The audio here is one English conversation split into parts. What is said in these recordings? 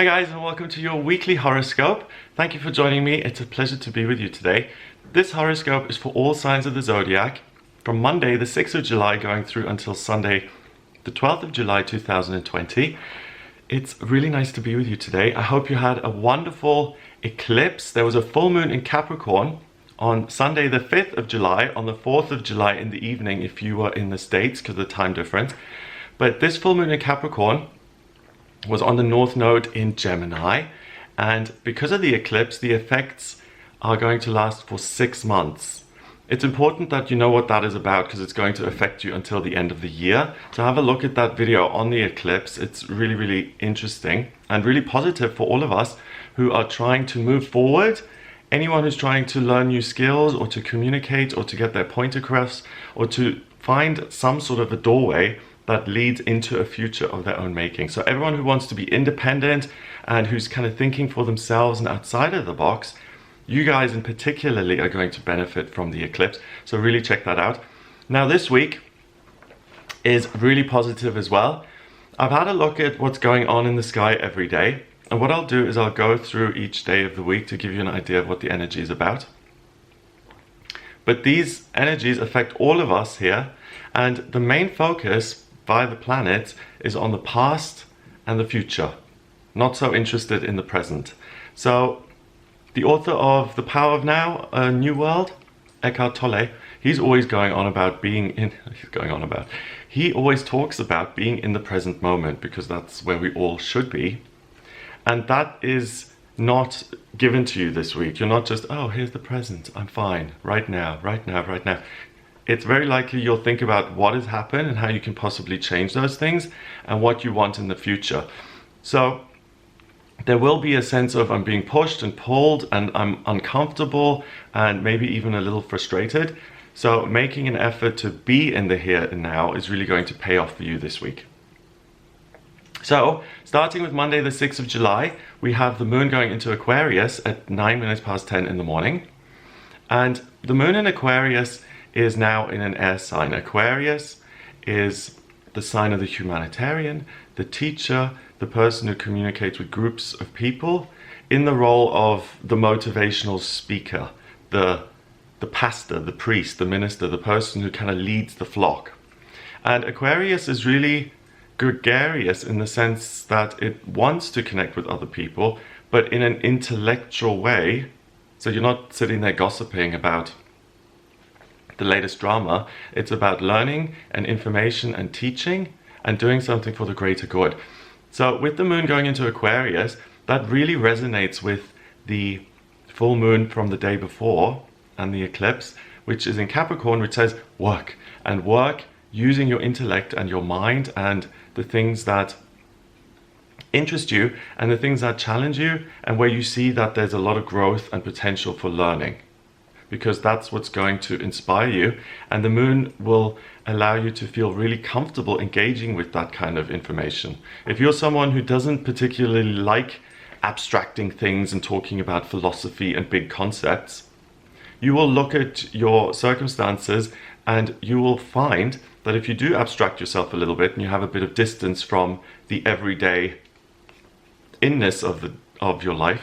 Hi guys, and welcome to your weekly horoscope. Thank you for joining me. It's a pleasure to be with you today. This horoscope is for all signs of the zodiac from Monday the 6th of July going through until Sunday the 12th of July 2020. It's really nice to be with you today. I hope you had a wonderful eclipse. There was a full moon in Capricorn on Sunday the 5th of July, on the 4th of July in the evening if you were in the States because of the time difference. But this full moon in Capricorn was on the North Node in Gemini, and because of the eclipse, the effects are going to last for 6 months. It's important that you know what that is about because it's going to affect you until the end of the year. So have a look at that video on the eclipse. It's really interesting and really positive for all of us who are trying to move forward. Anyone who's trying to learn new skills or to communicate or to get their point across or to find some sort of a doorway that leads into a future of their own making. So everyone who wants to be independent and who's kind of thinking for themselves and outside of the box, you guys in particularly are going to benefit from the eclipse. So really check that out. Now this week is really positive as well. I've had a look at what's going on in the sky every day. And what I'll do is I'll go through each day of the week to give you an idea of what the energy is about. But these energies affect all of us here. And the main focus by the planet is on the past and the future, not so interested in the present. So the author of The Power of Now, A New World, Eckhart Tolle, he always talks about being in the present moment because that's where we all should be. And that is not given to you this week. You're not just, oh, here's the present, I'm fine, right now. It's very likely you'll think about what has happened and how you can possibly change those things and what you want in the future. So there will be a sense of I'm being pushed and pulled and I'm uncomfortable and maybe even a little frustrated. So making an effort to be in the here and now is really going to pay off for you this week. So starting with Monday the 6th of July, we have the moon going into Aquarius at 10:09 in the morning. And the moon in Aquarius is now in an air sign. Aquarius is the sign of the humanitarian, the teacher, the person who communicates with groups of people in the role of the motivational speaker, the pastor, the priest, the minister, the person who kind of leads the flock. And Aquarius is really gregarious in the sense that it wants to connect with other people, but in an intellectual way. So you're not sitting there gossiping about the latest drama. It's about learning and information and teaching and doing something for the greater good. So with the moon going into Aquarius, that really resonates with the full moon from the day before and the eclipse, which is in Capricorn, which says work and work using your intellect and your mind and the things that interest you and the things that challenge you and where you see that there's a lot of growth and potential for learning, because that's what's going to inspire you. And the moon will allow you to feel really comfortable engaging with that kind of information. If you're someone who doesn't particularly like abstracting things and talking about philosophy and big concepts, you will look at your circumstances and you will find that if you do abstract yourself a little bit and you have a bit of distance from the everyday inness of your life,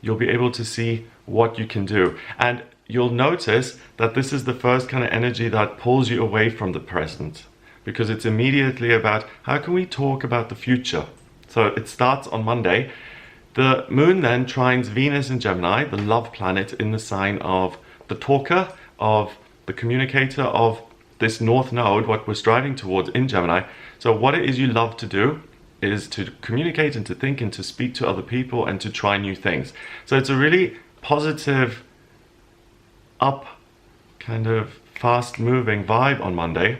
you'll be able to see what you can do. And you'll notice that this is the first kind of energy that pulls you away from the present, because it's immediately about how can we talk about the future. So it starts on Monday. The moon then trines Venus in Gemini, the love planet, in the sign of the talker, of the communicator, of this North Node, what we're striving towards in Gemini. So what it is you love to do is to communicate and to think and to speak to other people and to try new things. So it's a really positive, up, kind of fast moving vibe on Monday.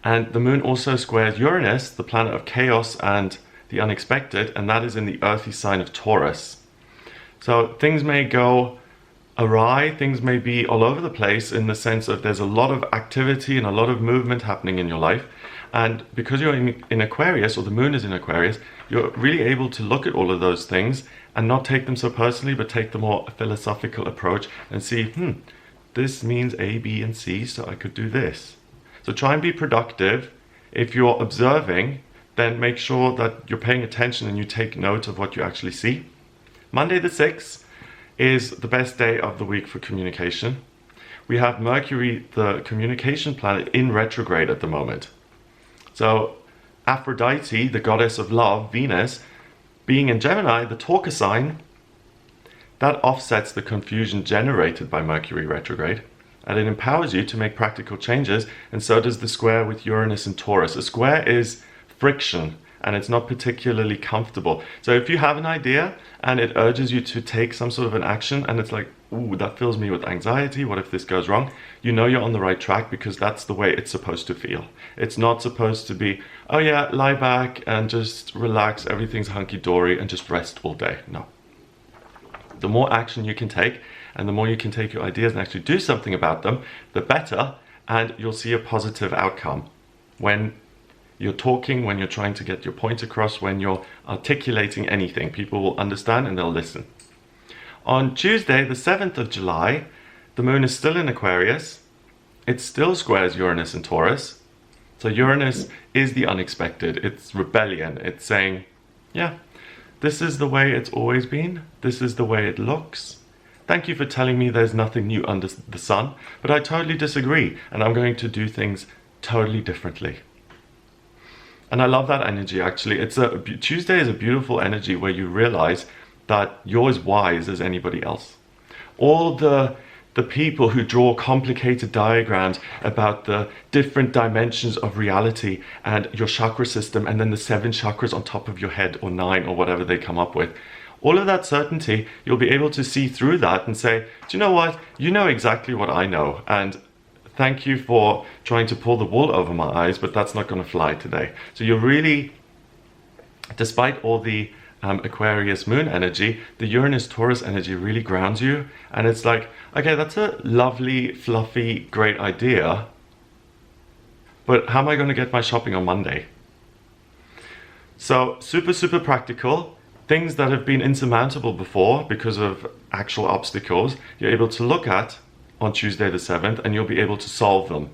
And the moon also squares Uranus, the planet of chaos and the unexpected, and that is in the earthy sign of Taurus. So things may go awry, things may be all over the place in the sense of there's a lot of activity and a lot of movement happening in your life. And because you're in Aquarius, or the moon is in Aquarius, you're really able to look at all of those things and not take them so personally, but take the more philosophical approach and see, this means A, B, and C, so I could do this. So try and be productive. If you're observing, then make sure that you're paying attention and you take note of what you actually see. Monday the 6th is the best day of the week for communication. We have Mercury, the communication planet, in retrograde at the moment. So Aphrodite, the goddess of love, Venus, being in Gemini, the talker sign, that offsets the confusion generated by Mercury retrograde, and it empowers you to make practical changes, and so does the square with Uranus and Taurus. A square is friction, and it's not particularly comfortable. So if you have an idea and it urges you to take some sort of an action, and it's like, ooh, that fills me with anxiety, what if this goes wrong? You know you're on the right track, because that's the way it's supposed to feel. It's not supposed to be, oh yeah, lie back and just relax, everything's hunky-dory, and just rest all day. No. The more action you can take, and the more you can take your ideas and actually do something about them, the better, and you'll see a positive outcome. When you're talking, when you're trying to get your point across, when you're articulating anything, people will understand and they'll listen. On Tuesday, the 7th of July, the moon is still in Aquarius. It still squares Uranus and Taurus. So Uranus is the unexpected. It's rebellion. It's saying, yeah, this is the way it's always been. This is the way it looks. Thank you for telling me there's nothing new under the sun, but I totally disagree, and I'm going to do things totally differently. And I love that energy, actually. Tuesday is a beautiful energy where you realize that you're as wise as anybody else. All the people who draw complicated diagrams about the different dimensions of reality and your chakra system, and then the 7 chakras on top of your head, or 9, or whatever they come up with. All of that certainty, you'll be able to see through that and say, do you know what? You know exactly what I know. And thank you for trying to pull the wool over my eyes, but that's not going to fly today. So you're really, despite all the Aquarius moon energy, the Uranus Taurus energy really grounds you. And it's like, okay, that's a lovely, fluffy, great idea, but how am I going to get my shopping on Monday? So super, super practical. Things that have been insurmountable before because of actual obstacles, you're able to look at on Tuesday the 7th, and you'll be able to solve them.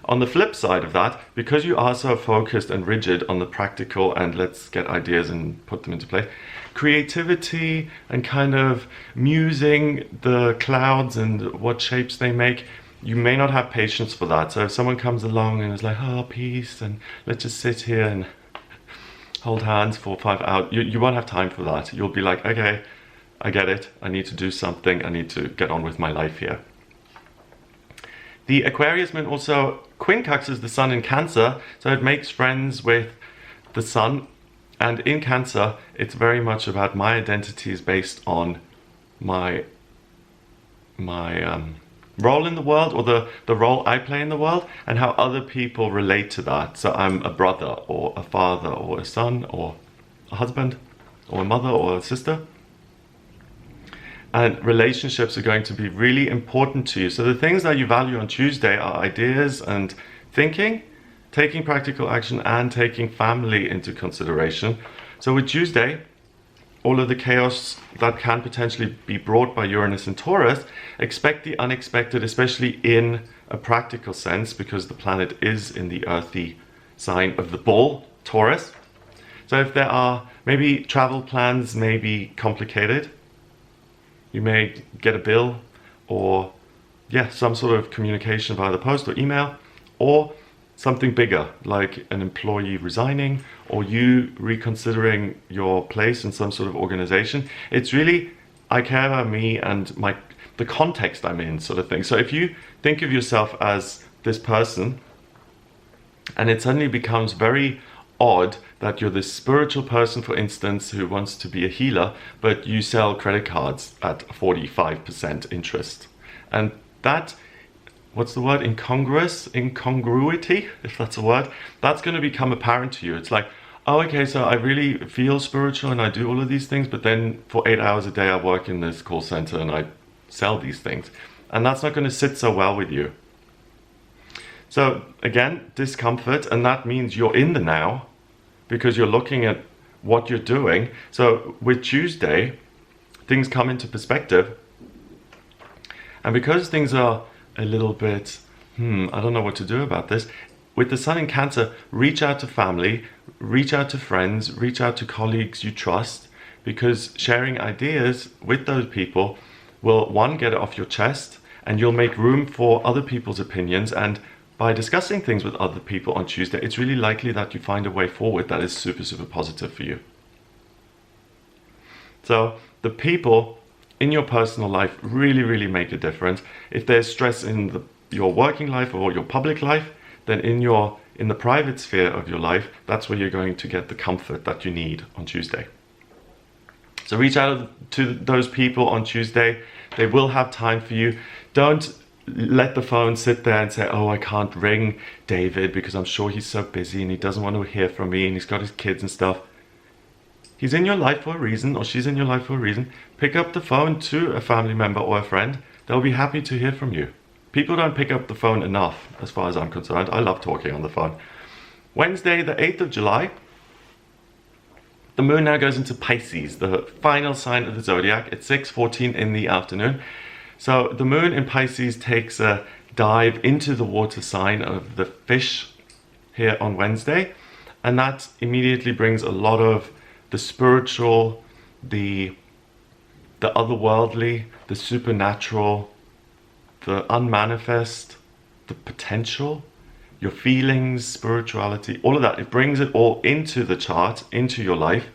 On the flip side of that, because you are so focused and rigid on the practical and let's get ideas and put them into place, creativity and kind of musing the clouds and what shapes they make, you may not have patience for that. So if someone comes along and is like, oh, peace, and let's just sit here and hold hands for 5 hours, you won't have time for that. You'll be like, okay, I get it. I need to do something. I need to get on with my life here. The Aquarius moon also quincunxes the sun in Cancer, so it makes friends with the sun. And in Cancer, it's very much about my identity is based on my role in the world, or the role I play in the world, and how other people relate to that. So I'm a brother, or a father, or a son, or a husband, or a mother, or a sister. And relationships are going to be really important to you. So the things that you value on Tuesday are ideas and thinking, taking practical action, and taking family into consideration. So with Tuesday, all of the chaos that can potentially be brought by Uranus and Taurus, expect the unexpected, especially in a practical sense, because the planet is in the earthy sign of the bull, Taurus. So if there are maybe travel plans may be complicated, you may get a bill, or some sort of communication via the post or email, or something bigger like an employee resigning, or you reconsidering your place in some sort of organization. It's really, I care about me and the context I'm in, sort of thing. So if you think of yourself as this person, and it suddenly becomes very odd that you're this spiritual person, for instance, who wants to be a healer, but you sell credit cards at 45% interest. And that, what's the word? Incongruity, if that's a word, that's going to become apparent to you. It's like, oh, okay, so I really feel spiritual and I do all of these things, but then for 8 hours a day I work in this call center and I sell these things. And that's not going to sit so well with you. So again, discomfort, and that means you're in the now because you're looking at what you're doing. So with Tuesday, things come into perspective. And because things are a little bit, I don't know what to do about this, with the Sun in Cancer, reach out to family, reach out to friends, reach out to colleagues you trust, because sharing ideas with those people will, one, get it off your chest, and you'll make room for other people's opinions. And by discussing things with other people on Tuesday, it's really likely that you find a way forward that is super, super positive for you. So the people in your personal life really, really make a difference. If there's stress in your working life or your public life, then in the private sphere of your life, that's where you're going to get the comfort that you need on Tuesday. So reach out to those people on Tuesday. They will have time for you. Don't let the phone sit there and say, oh, I can't ring David because I'm sure he's so busy and he doesn't want to hear from me and he's got his kids and stuff. He's in your life for a reason, or she's in your life for a reason. Pick up the phone to a family member or a friend. They'll be happy to hear from you. People don't pick up the phone enough, as far as I'm concerned. I love talking on the phone. Wednesday, the 8th of July, the moon now goes into Pisces, the final sign of the zodiac, at 6:14 in the afternoon. So the moon in Pisces takes a dive into the water sign of the fish here on Wednesday. And that immediately brings a lot of the spiritual, the otherworldly, the supernatural, the unmanifest, the potential, your feelings, spirituality, all of that. It brings it all into the chart, into your life.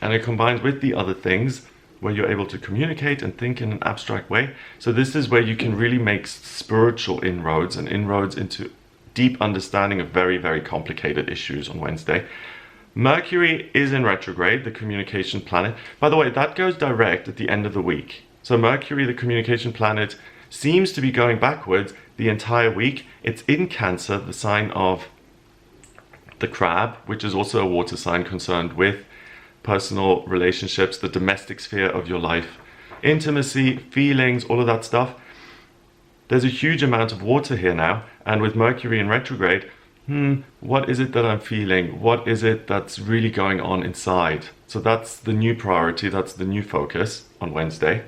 And it combines with the other things where you're able to communicate and think in an abstract way. So this is where you can really make spiritual inroads and inroads into deep understanding of very, very complicated issues on Wednesday. Mercury is in retrograde, the communication planet. By the way, that goes direct at the end of the week. So Mercury, the communication planet, seems to be going backwards the entire week. It's in Cancer, the sign of the crab, which is also a water sign concerned with personal relationships, the domestic sphere of your life, intimacy, feelings, all of that stuff. There's a huge amount of water here now, and with Mercury in retrograde, what is it that I'm feeling? What is it that's really going on inside? So that's the new priority, that's the new focus on Wednesday.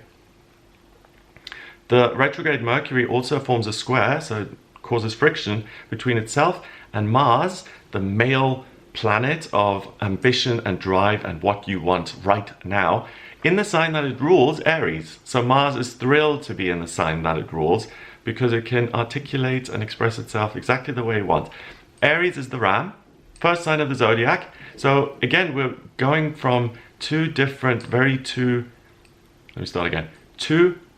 The retrograde Mercury also forms a square, so it causes friction between itself and Mars, the male planet of ambition and drive and what you want right now, in the sign that it rules, Aries. So Mars is thrilled to be in the sign that it rules because it can articulate and express itself exactly the way it wants. Aries is the ram, first sign of the zodiac. So again, we're going from two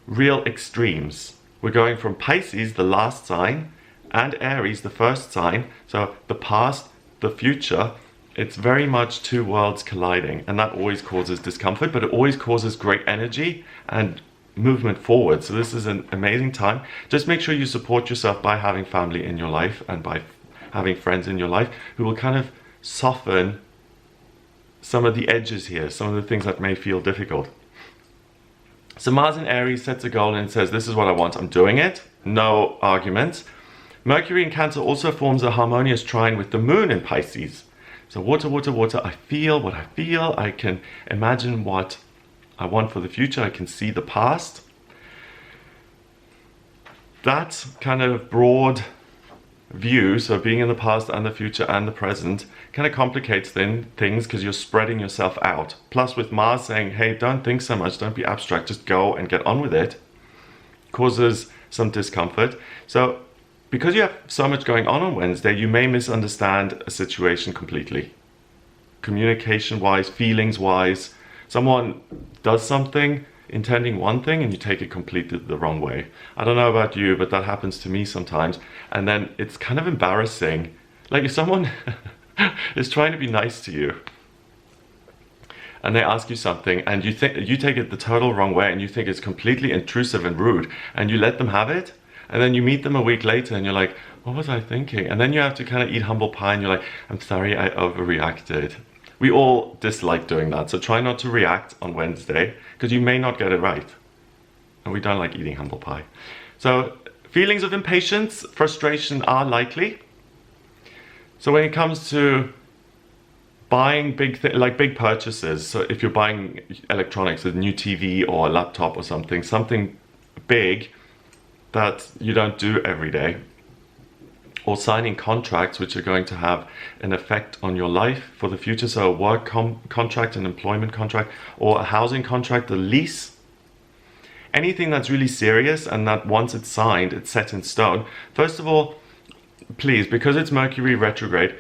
real extremes. We're going from Pisces, the last sign, and Aries, the first sign. So the past, the future, it's very much two worlds colliding, and that always causes discomfort, but it always causes great energy and movement forward. So this is an amazing time. Just make sure you support yourself by having family in your life and by having friends in your life who will kind of soften some of the edges here, some of the things that may feel difficult. So Mars in Aries sets a goal and says, this is what I want, I'm doing it, no arguments. Mercury in Cancer also forms a harmonious trine with the moon in Pisces. So water, water, water, I feel what I feel, I can imagine what I want for the future, I can see the past. That kind of broad view, so being in the past and the future and the present, kind of complicates things because you're spreading yourself out. Plus with Mars saying, hey, don't think so much, don't be abstract, just go and get on with it, causes some discomfort. So because you have so much going on Wednesday, you may misunderstand a situation completely. Communication-wise, feelings-wise, someone does something intending one thing and you take it completely the wrong way. I don't know about you, but that happens to me sometimes. And then it's kind of embarrassing. Like if someone is trying to be nice to you and they ask you something and you take it the total wrong way and you think it's completely intrusive and rude and you let them have it, and then you meet them a week later and you're like, what was I thinking? And then you have to kind of eat humble pie and you're like, I'm sorry, I overreacted. We all dislike doing that, so try not to react on Wednesday because you may not get it right. And we don't like eating humble pie. So feelings of impatience, frustration are likely. So when it comes to buying big purchases, so if you're buying electronics, a new TV or a laptop or something big that you don't do every day, or signing contracts which are going to have an effect on your life for the future. So a work contract, an employment contract, or a housing contract, a lease. Anything that's really serious and that once it's signed, it's set in stone. First of all, please, because it's Mercury retrograde,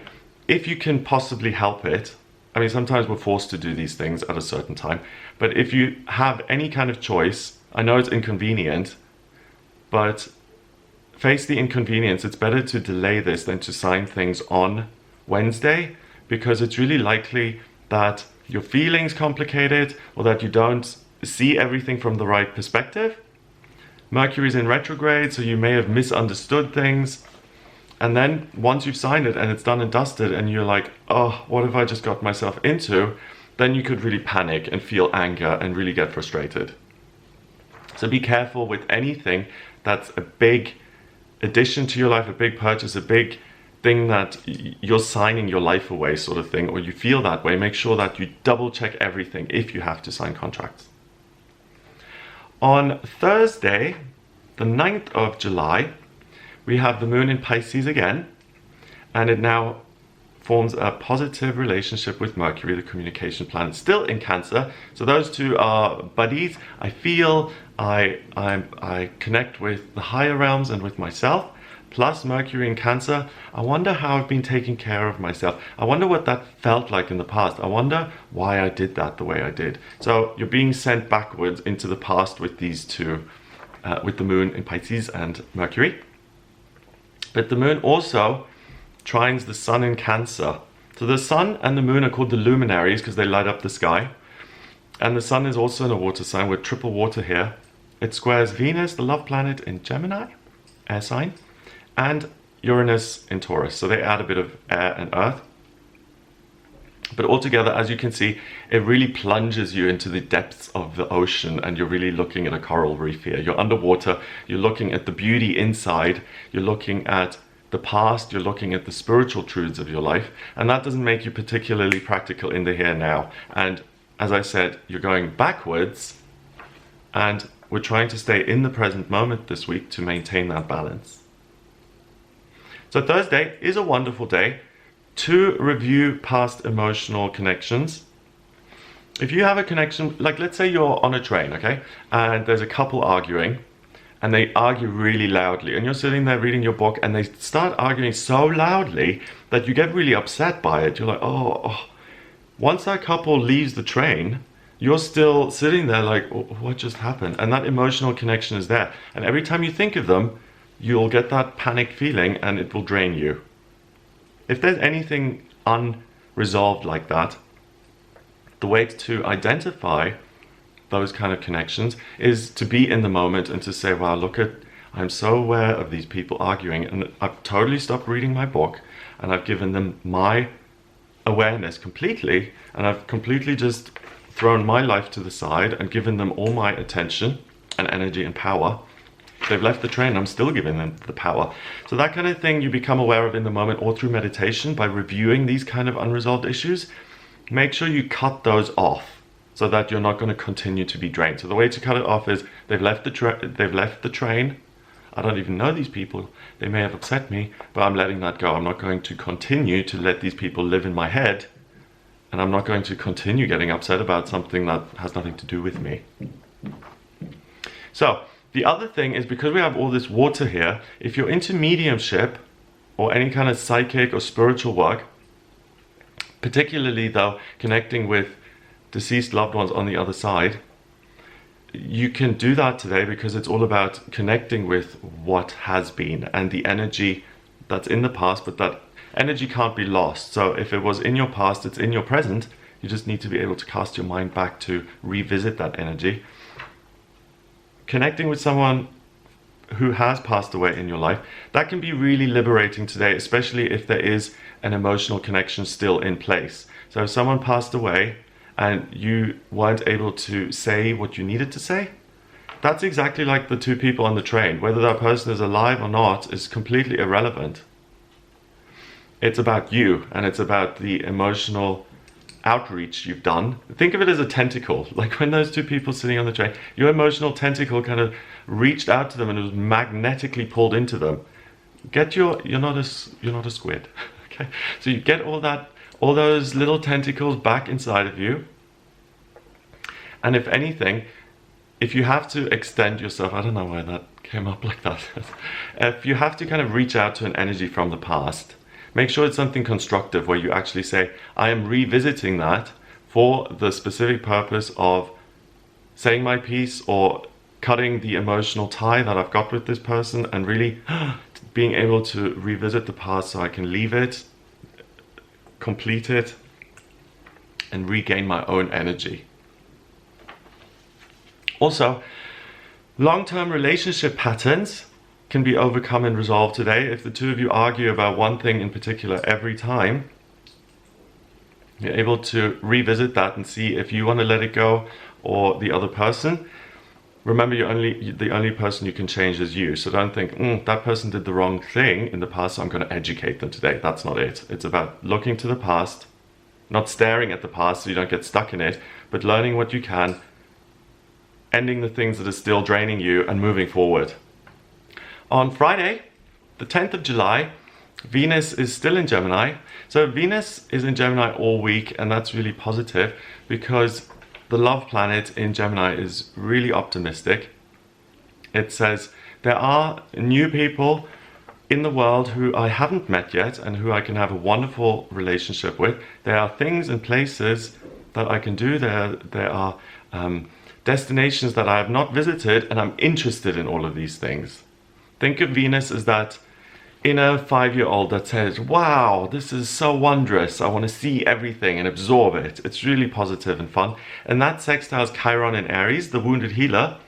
if you can possibly help it, I mean, sometimes we're forced to do these things at a certain time, but if you have any kind of choice, I know it's inconvenient, but face the inconvenience. It's better to delay this than to sign things on Wednesday, because it's really likely that your feelings complicated or that you don't see everything from the right perspective. Mercury's in retrograde, so you may have misunderstood things. And then once you've signed it and it's done and dusted and you're like, oh, what have I just got myself into? Then you could really panic and feel anger and really get frustrated. So be careful with anything that's a big addition to your life, a big purchase, a big thing that you're signing your life away sort of thing, or you feel that way. Make sure that you double check everything if you have to sign contracts. On Thursday, the 9th of July, we have the moon in Pisces again, and it now forms a positive relationship with Mercury, the communication planet, still in Cancer. So those two are buddies. I feel I connect with the higher realms and with myself, plus Mercury in Cancer. I wonder how I've been taking care of myself. I wonder what that felt like in the past. I wonder why I did that the way I did. So you're being sent backwards into the past with these two, with the moon in Pisces and Mercury. But the moon also trines the sun in Cancer. So the sun and the moon are called the luminaries because they light up the sky. And the sun is also in a water sign with triple water here. It squares Venus, the love planet, in Gemini, air sign, and Uranus in Taurus. So they add a bit of air and earth. But altogether, as you can see, it really plunges you into the depths of the ocean, and you're really looking at a coral reef here. You're underwater, you're looking at the beauty inside, you're looking at the past, you're looking at the spiritual truths of your life, and that doesn't make you particularly practical in the here and now. And as I said, you're going backwards, and we're trying to stay in the present moment this week to maintain that balance. So Thursday is a wonderful day to review past emotional connections. If you have a connection, like let's say you're on a train, okay, and there's a couple arguing, and they argue really loudly, and you're sitting there reading your book, and they start arguing so loudly that you get really upset by it. You're like, oh. Once that couple leaves the train, you're still sitting there like, oh, what just happened? And that emotional connection is there. And every time you think of them, you'll get that panic feeling, and it will drain you. If there's anything unresolved like that, the way to identify those kind of connections is to be in the moment and to say, wow, I'm so aware of these people arguing, and I've totally stopped reading my book, and I've given them my awareness completely, and I've completely just thrown my life to the side and given them all my attention and energy and power. They've left the train, I'm still giving them the power. So that kind of thing you become aware of in the moment, or through meditation by reviewing these kind of unresolved issues. Make sure you cut those off so that you're not going to continue to be drained. So the way to cut it off is they've left the train. I don't even know these people. They may have upset me, but I'm letting that go. I'm not going to continue to let these people live in my head, and I'm not going to continue getting upset about something that has nothing to do with me. So the other thing is, because we have all this water here, if you're into mediumship or any kind of psychic or spiritual work, particularly though connecting with deceased loved ones on the other side, you can do that today, because it's all about connecting with what has been and the energy that's in the past, but that energy can't be lost. So if it was in your past, it's in your present. You just need to be able to cast your mind back to revisit that energy. Connecting with someone who has passed away in your life, that can be really liberating today, especially if there is an emotional connection still in place. So if someone passed away and you weren't able to say what you needed to say, that's exactly like the two people on the train. Whether that person is alive or not is completely irrelevant. It's about you, and it's about the emotional outreach you've done. Think of it as a tentacle. Like when those two people sitting on the train, your emotional tentacle kind of reached out to them and it was magnetically pulled into them. Get you're not a squid. Okay, so you get all those little tentacles back inside of you. And if anything, if you have to extend yourself, I don't know why that came up like that. If you have to kind of reach out to an energy from the past, make sure it's something constructive where you actually say, I am revisiting that for the specific purpose of saying my piece or cutting the emotional tie that I've got with this person, and really being able to revisit the past so I can leave it, complete it, and regain my own energy. Also, long-term relationship patterns can be overcome and resolved today. If the two of you argue about one thing in particular every time, you're able to revisit that and see if you want to let it go or the other person. Remember, the only person you can change is you. So don't think, that person did the wrong thing in the past, so I'm going to educate them today. That's not it. It's about looking to the past, not staring at the past so you don't get stuck in it, but learning what you can, ending the things that are still draining you, and moving forward. On Friday, the 10th of July, Venus is still in Gemini. So Venus is in Gemini all week, and that's really positive because the love planet in Gemini is really optimistic. It says there are new people in the world who I haven't met yet and who I can have a wonderful relationship with. There are things and places that I can do. There are destinations that I have not visited, and I'm interested in all of these things. Think of Venus as that inner 5-year-old that says, wow, this is so wondrous. I want to see everything and absorb it. It's really positive and fun. And that sextiles Chiron in Aries, the wounded healer,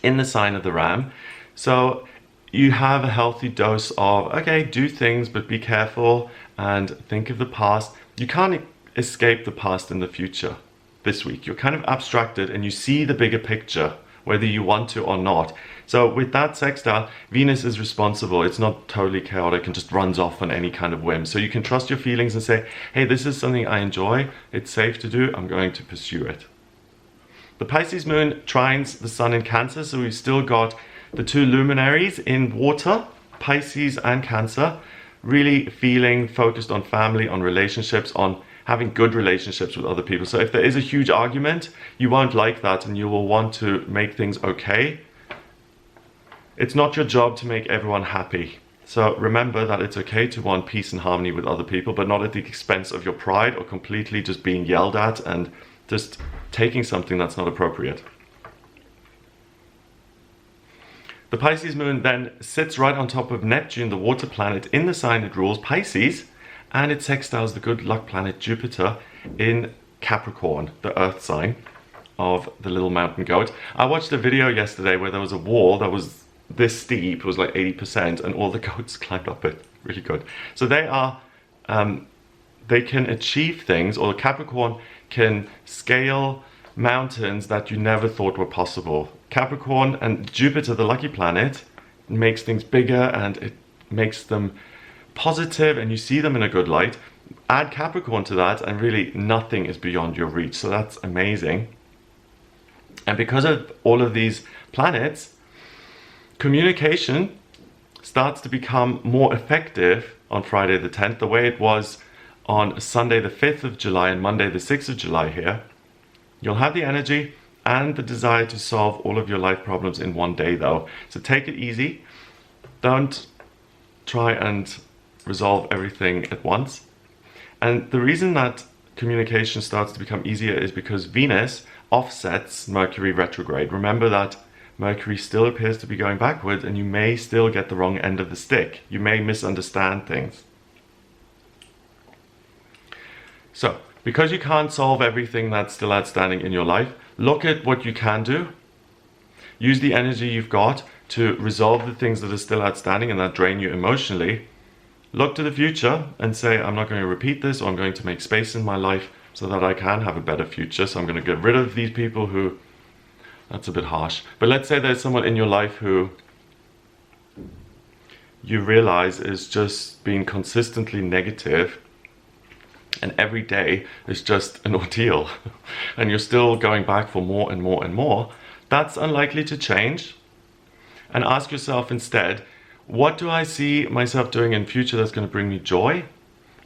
in the sign of the Ram. So you have a healthy dose of, okay, do things, but be careful and think of the past. You can't escape the past and the future this week. You're kind of abstracted and you see the bigger picture, whether you want to or not. So with that sextile, Venus is responsible. It's not totally chaotic and just runs off on any kind of whim. So you can trust your feelings and say, hey, this is something I enjoy. It's safe to do. I'm going to pursue it. The Pisces Moon trines the Sun in Cancer. So we've still got the two luminaries in water, Pisces and Cancer, really feeling focused on family, on relationships, on having good relationships with other people. So if there is a huge argument, you won't like that and you will want to make things okay. It's not your job to make everyone happy. So remember that it's okay to want peace and harmony with other people, but not at the expense of your pride or completely just being yelled at and just taking something that's not appropriate. The Pisces Moon then sits right on top of Neptune, the water planet, in the sign it rules, Pisces, and it sextiles the good luck planet Jupiter in Capricorn, the earth sign of the little mountain goat. I watched a video yesterday where there was a wall that was this steep, it was like 80%, and all the goats climbed up it. Really good. So they are, they can achieve things, or Capricorn can scale mountains that you never thought were possible. Capricorn and Jupiter, the lucky planet, makes things bigger and it makes them positive and you see them in a good light. Add Capricorn to that and really nothing is beyond your reach. So that's amazing. And because of all of these planets, communication starts to become more effective on Friday the 10th, the way it was on Sunday the 5th of July and Monday the 6th of July here. You'll have the energy and the desire to solve all of your life problems in one day though. So take it easy. Don't try and resolve everything at once. And the reason that communication starts to become easier is because Venus offsets Mercury retrograde. Remember that Mercury still appears to be going backwards and you may still get the wrong end of the stick. You may misunderstand things. So, because you can't solve everything that's still outstanding in your life, look at what you can do. Use the energy you've got to resolve the things that are still outstanding and that drain you emotionally. Look to the future and say, I'm not going to repeat this, or I'm going to make space in my life so that I can have a better future. So I'm going to get rid of these people who, that's a bit harsh, but let's say there's someone in your life who you realize is just being consistently negative and every day is just an ordeal and you're still going back for more and more and more. That's unlikely to change. And ask yourself instead, what do I see myself doing in future that's going to bring me joy?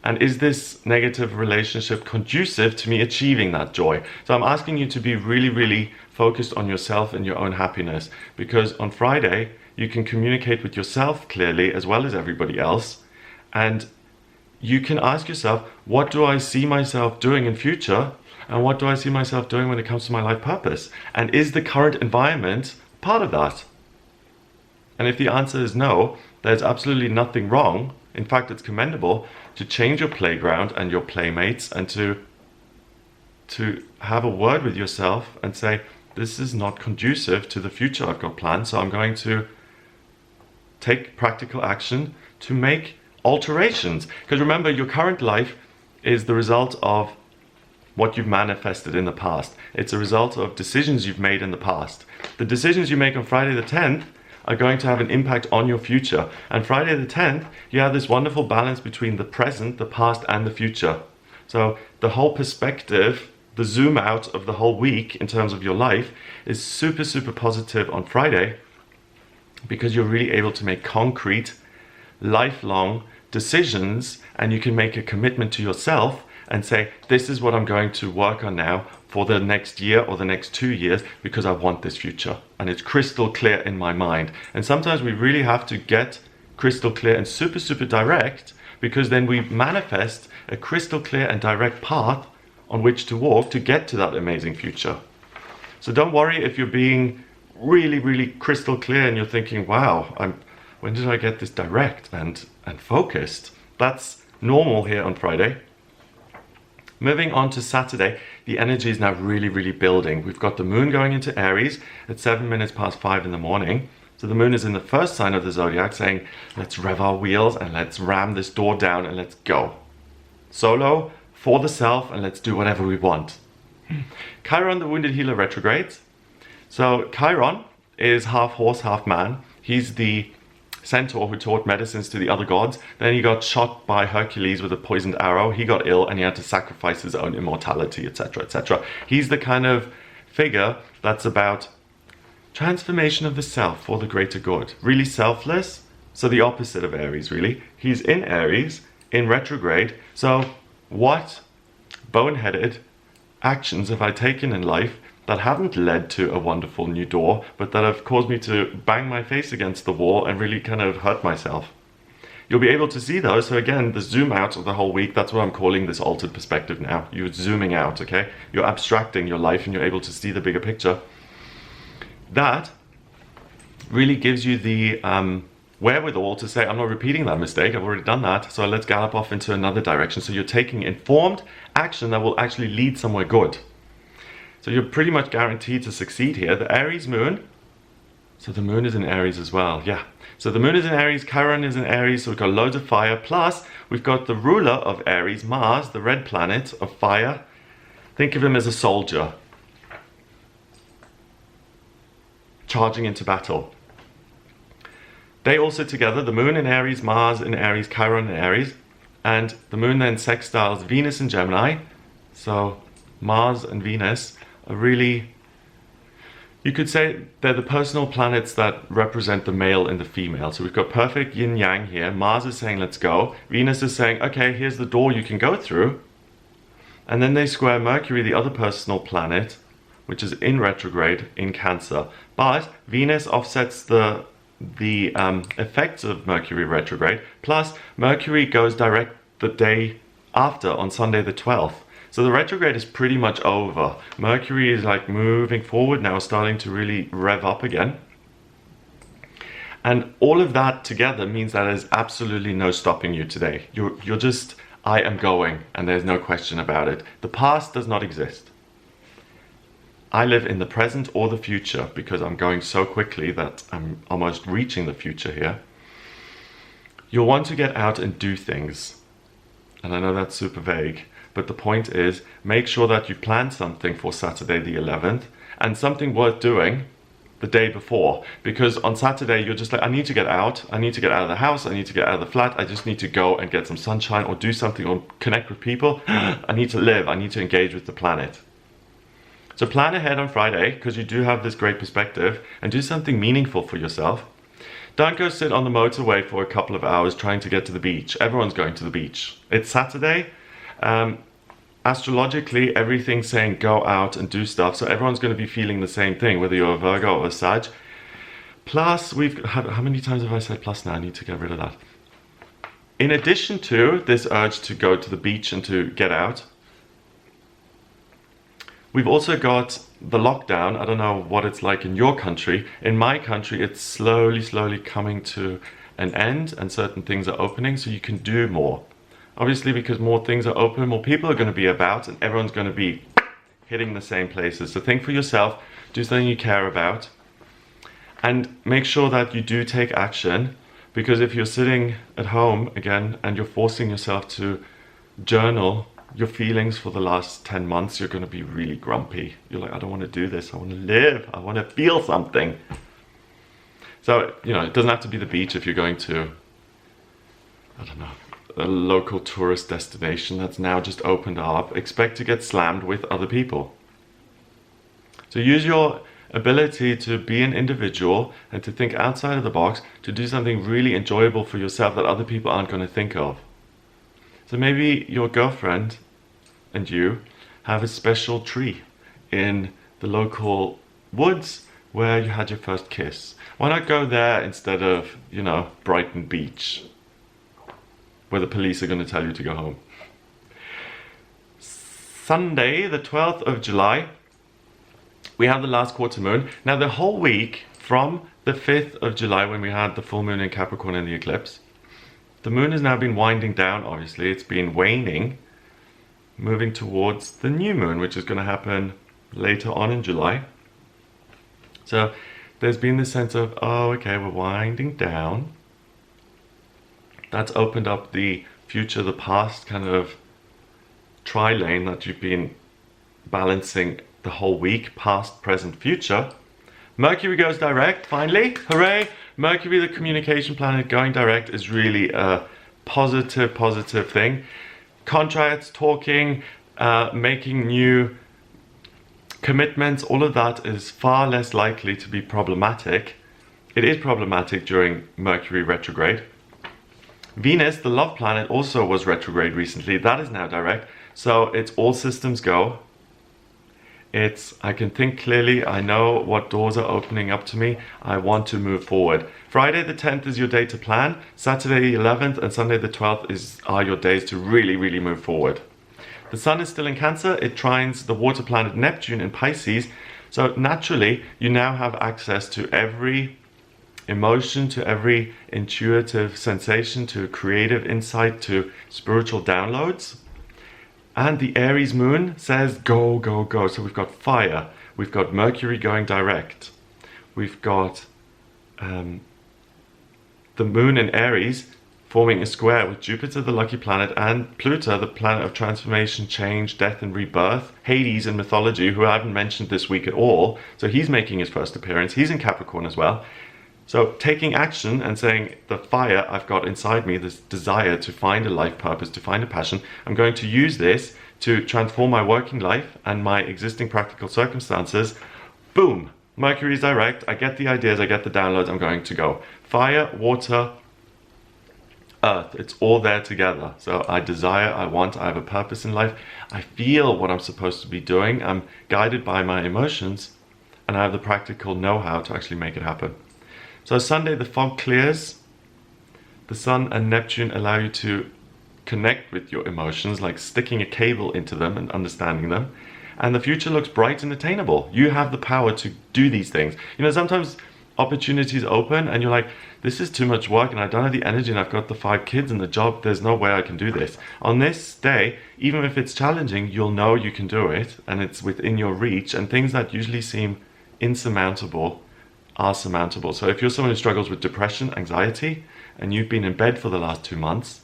And is this negative relationship conducive to me achieving that joy? So I'm asking you to be really, really focused on yourself and your own happiness, because on Friday, you can communicate with yourself clearly as well as everybody else. And you can ask yourself, what do I see myself doing in future? And what do I see myself doing when it comes to my life purpose? And is the current environment part of that? And if the answer is no, there's absolutely nothing wrong. In fact, it's commendable to change your playground and your playmates, and to have a word with yourself and say, this is not conducive to the future I've got planned, so I'm going to take practical action to make alterations. Because remember, your current life is the result of what you've manifested in the past. It's a result of decisions you've made in the past. The decisions you make on Friday the 10th are going to have an impact on your future. And Friday the 10th, you have this wonderful balance between the present, the past, and the future. So the whole perspective, the zoom out of the whole week in terms of your life is super, super positive on Friday, because you're really able to make concrete, lifelong decisions, and you can make a commitment to yourself and say, this is what I'm going to work on now for the next year or the next 2 years, because I want this future. And it's crystal clear in my mind. And sometimes we really have to get crystal clear and super, super direct, because then we manifest a crystal clear and direct path on which to walk to get to that amazing future. So don't worry if you're being really, really crystal clear and you're thinking, wow, when did I get this direct and focused? That's normal here on Friday. Moving on to Saturday, the energy is now really, really building. We've got the moon going into Aries at 7 minutes past 5 in the morning. So the moon is in the first sign of the zodiac, saying, let's rev our wheels and let's ram this door down and let's go. Solo, for the self, and let's do whatever we want. Chiron, the wounded healer, retrogrades. So Chiron is half horse, half man. He's the centaur who taught medicines to the other gods. Then he got shot by Hercules with a poisoned arrow. He got ill and he had to sacrifice his own immortality, etc., etc. He's the kind of figure that's about transformation of the self for the greater good. Really selfless. So the opposite of Aries, really. He's in Aries, in retrograde. So what boneheaded actions have I taken in life that haven't led to a wonderful new door, but that have caused me to bang my face against the wall and really kind of hurt myself? You'll be able to see those. So again, the zoom out of the whole week, that's what I'm calling this altered perspective now. You're zooming out, okay? You're abstracting your life and you're able to see the bigger picture. That really gives you the wherewithal to say, I'm not repeating that mistake, I've already done that, so let's gallop off into another direction. So you're taking informed action that will actually lead somewhere good. So you're pretty much guaranteed to succeed here. The Aries moon, so the moon is in Aries as well, yeah. So the moon is in Aries, Chiron is in Aries, so we've got loads of fire. Plus, we've got the ruler of Aries, Mars, the red planet of fire. Think of him as a soldier charging into battle. They all sit together, the moon in Aries, Mars in Aries, Chiron in Aries, and the moon then sextiles Venus in Gemini. So Mars and Venus are really, you could say they're the personal planets that represent the male and the female. So we've got perfect yin yang here. Mars is saying, let's go. Venus is saying, okay, here's the door you can go through. And then they square Mercury, the other personal planet, which is in retrograde in Cancer. But Venus offsets the effects of Mercury retrograde. Plus, Mercury goes direct the day after, on Sunday the 12th. So the retrograde is pretty much over. Mercury is like moving forward now, starting to really rev up again. And all of that together means that there's absolutely no stopping you today. You're just, I am going, and there's no question about it. The past does not exist. I live in the present or the future, because I'm going so quickly that I'm almost reaching the future here. You'll want to get out and do things. And I know that's super vague, but the point is, make sure that you plan something for Saturday the 11th, and something worth doing the day before. Because on Saturday, you're just like, I need to get out of the house, I need to get out of the flat, I just need to go and get some sunshine or do something or connect with people. I need to live, I need to engage with the planet. So plan ahead on Friday, because you do have this great perspective, and do something meaningful for yourself. Don't go sit on the motorway for a couple of hours trying to get to the beach. Everyone's going to the beach. It's Saturday. Astrologically, everything's saying go out and do stuff. So everyone's going to be feeling the same thing, whether you're a Virgo or a Sag. Plus, how many times have I said plus now? I need to get rid of that. In addition to this urge to go to the beach and to get out, we've also got the lockdown. I don't know what it's like in your country. In my country, it's slowly coming to an end and certain things are opening so you can do more. Obviously, because more things are open, more people are going to be about and everyone's going to be hitting the same places. So think for yourself, do something you care about, and make sure that you do take action, because if you're sitting at home again and you're forcing yourself to journal your feelings for the last 10 months, you're going to be really grumpy. You're like, I don't want to do this. I want to live. I want to feel something. So, you know, it doesn't have to be the beach if you're going to, I don't know, a local tourist destination that's now just opened up. Expect to get slammed with other people. So use your ability to be an individual and to think outside of the box, to do something really enjoyable for yourself that other people aren't going to think of. So maybe your girlfriend and you have a special tree in the local woods where you had your first kiss. Why not go there instead of, you know, Brighton Beach, where the police are going to tell you to go home? Sunday, the 12th of July, we have the last quarter moon. Now the whole week from the 5th of July, when we had the full moon in Capricorn and the eclipse, the moon has now been winding down. Obviously it's been waning, moving towards the new moon, which is going to happen later on in July. So there's been this sense of, oh, okay, we're winding down. That's opened up the future, the past kind of tri-lane that you've been balancing the whole week, past, present, future. Mercury goes direct, finally, hooray! Mercury, the communication planet, going direct is really a positive thing. Contracts, talking, making new commitments, all of that is far less likely to be problematic. It is problematic during Mercury retrograde. Venus, the love planet, also was retrograde recently. That is now direct. So it's all systems go. It's, I can think clearly, I know what doors are opening up to me, I want to move forward. Friday the 10th is your day to plan, Saturday the 11th and Sunday the 12th are your days to really move forward. The sun is still in Cancer, it trines the water planet Neptune in Pisces, so naturally you now have access to every emotion, to every intuitive sensation, to creative insight, to spiritual downloads. And the Aries moon says go. So we've got fire, we've got Mercury going direct, we've got the moon in Aries forming a square with Jupiter, the lucky planet, and Pluto, the planet of transformation, change, death and rebirth. Hades in mythology, who I haven't mentioned this week at all, so he's making his first appearance. He's in Capricorn as well. So taking action and saying, the fire I've got inside me, this desire to find a life purpose, to find a passion, I'm going to use this to transform my working life and my existing practical circumstances. Boom! Mercury is direct, I get the ideas, I get the downloads, I'm going to go. Fire, water, earth, it's all there together. So I desire, I want, I have a purpose in life, I feel what I'm supposed to be doing, I'm guided by my emotions, and I have the practical know-how to actually make it happen. So Sunday the fog clears, the Sun and Neptune allow you to connect with your emotions, like sticking a cable into them and understanding them, and the future looks bright and attainable. You have the power to do these things. You know, sometimes opportunities open and you're like, this is too much work and I don't have the energy and I've got the 5 kids and the job, there's no way I can do this. On this day, even if it's challenging, you'll know you can do it and it's within your reach, and things that usually seem insurmountable are surmountable. So if you're someone who struggles with depression, anxiety, and you've been in bed for the last 2 months,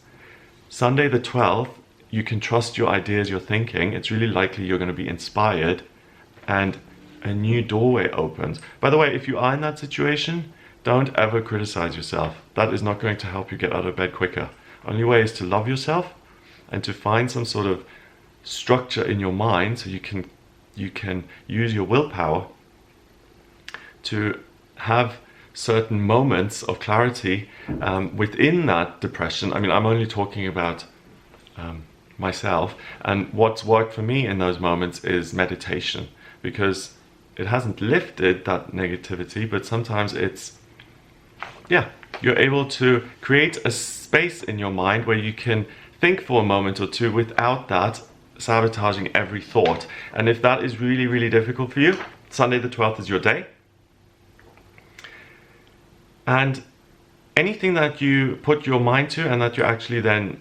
Sunday the 12th, you can trust your ideas, your thinking. It's really likely you're going to be inspired and a new doorway opens. By the way, if you are in that situation, don't ever criticize yourself. That is not going to help you get out of bed quicker. Only way is to love yourself and to find some sort of structure in your mind so you can use your willpower to have certain moments of clarity within that depression. I mean, I'm only talking about myself, and what's worked for me in those moments is meditation, because it hasn't lifted that negativity, but sometimes it's, yeah, you're able to create a space in your mind where you can think for a moment or two without that sabotaging every thought. And if that is really, really difficult for you, Sunday the 12th is your day. And anything that you put your mind to and that you actually then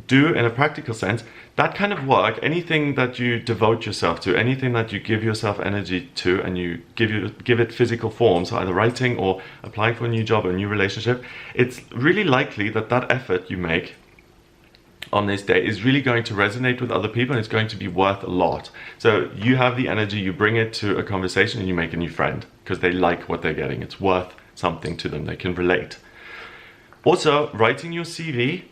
do in a practical sense, that kind of work, anything that you devote yourself to, anything that you give yourself energy to, and you give it physical form, so either writing or applying for a new job or a new relationship, it's really likely that that effort you make on this day is really going to resonate with other people, and it's going to be worth a lot. So you have the energy, you bring it to a conversation, and you make a new friend because they like what they're getting. It's worth something to them, they can relate. Also, writing your CV,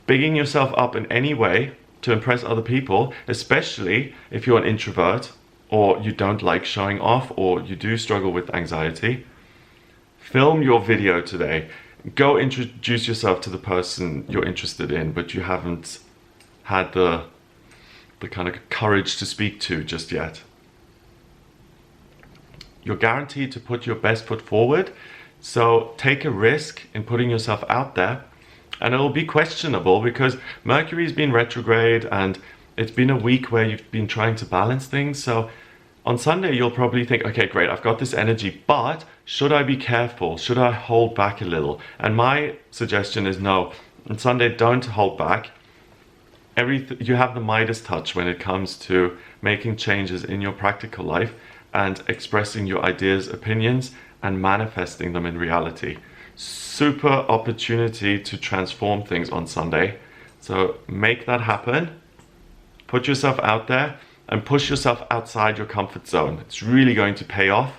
bigging yourself up in any way to impress other people, especially if you're an introvert or you don't like showing off or you do struggle with anxiety. Film your video today. Go introduce yourself to the person you're interested in, but you haven't had the kind of courage to speak to just yet. You're guaranteed to put your best foot forward, so take a risk in putting yourself out there. And it'll be questionable because Mercury's been retrograde and it's been a week where you've been trying to balance things. So on Sunday, you'll probably think, okay, great, I've got this energy, but should I be careful? Should I hold back a little? And my suggestion is no. On Sunday, don't hold back. You have the Midas touch when it comes to making changes in your practical life and expressing your ideas, opinions, and manifesting them in reality. Super opportunity to transform things on Sunday. So make that happen. Put yourself out there and push yourself outside your comfort zone. It's really going to pay off.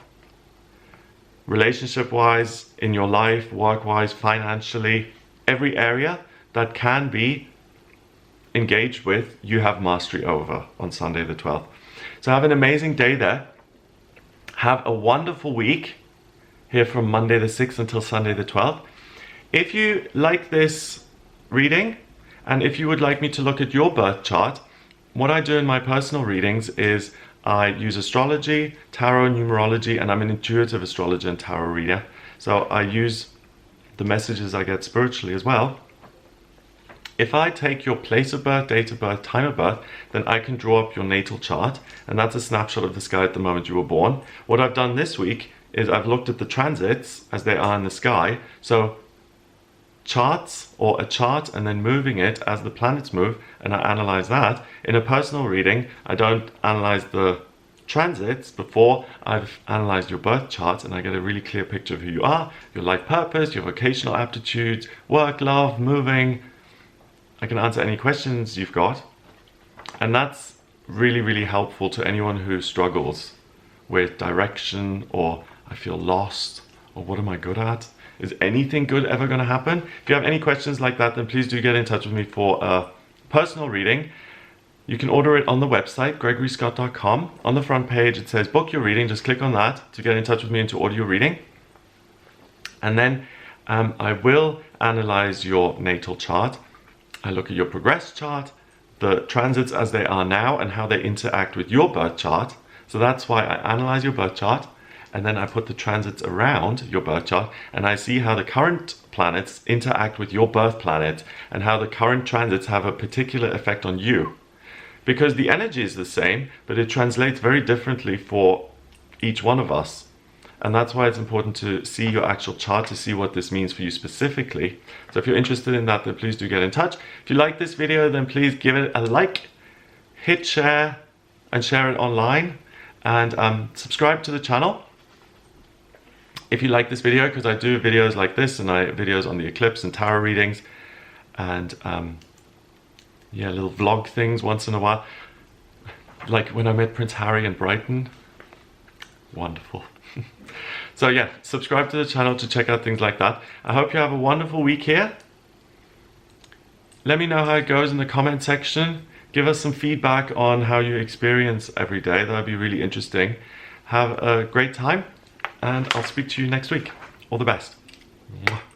Relationship-wise, in your life, work-wise, financially, every area that can be engaged with, you have mastery over on Sunday the 12th. So have an amazing day there. Have a wonderful week here from Monday the 6th until Sunday the 12th. If you like this reading, and if you would like me to look at your birth chart, what I do in my personal readings is I use astrology, tarot, numerology, and I'm an intuitive astrologer and tarot reader. So I use the messages I get spiritually as well. If I take your place of birth, date of birth, time of birth, then I can draw up your natal chart, and that's a snapshot of the sky at the moment you were born. What I've done this week is I've looked at the transits as they are in the sky. So charts, or a chart and then moving it as the planets move, and I analyze that. In a personal reading, I don't analyze the transits before I've analyzed your birth chart, and I get a really clear picture of who you are, your life purpose, your vocational aptitudes, work, love, moving. I can answer any questions you've got, and that's really, really helpful to anyone who struggles with direction, or I feel lost, or what am I good at? Is anything good ever going to happen? If you have any questions like that, then please do get in touch with me for a personal reading. You can order it on the website, gregoryscott.com. On the front page, it says book your reading. Just click on that to get in touch with me and to order your reading. And then I will analyze your natal chart. I look at your progress chart, the transits as they are now, and how they interact with your birth chart. So that's why I analyze your birth chart. And then I put the transits around your birth chart, and I see how the current planets interact with your birth planet and how the current transits have a particular effect on you. Because the energy is the same, but it translates very differently for each one of us. And that's why it's important to see your actual chart to see what this means for you specifically. So if you're interested in that, then please do get in touch. If you like this video, then please give it a like, hit share, and share it online, and subscribe to the channel. If you like this video, because I do videos like this, and I videos on the eclipse and tarot readings, and yeah, little vlog things once in a while, like when I met Prince Harry in Brighton. Wonderful. So yeah, subscribe to the channel to check out things like that. I hope you have a wonderful week here. Let me know how it goes in the comment section. Give us some feedback on how you experience every day. That would be really interesting. Have a great time, and I'll speak to you next week. All the best. Mwah.